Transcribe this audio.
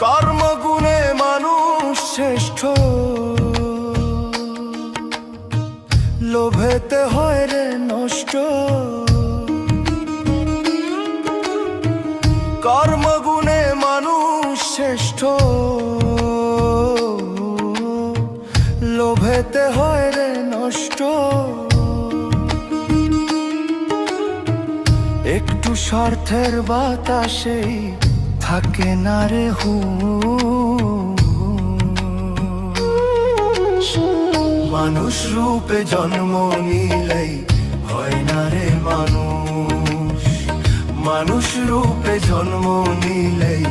কর্মগুণে মানুষ শ্রেষ্ঠ, লোভেতে হয় রে নষ্ট। কর্মগুণে মানুষ শ্রেষ্ঠ, লোভেতে হয় রে নষ্ট। একটু স্বার্থের বাতাসেই থাকে না রে মানুষ রূপে জন্ম নিলেই হয় না রে মানুষ। মানুষ রূপে জন্ম নিলেই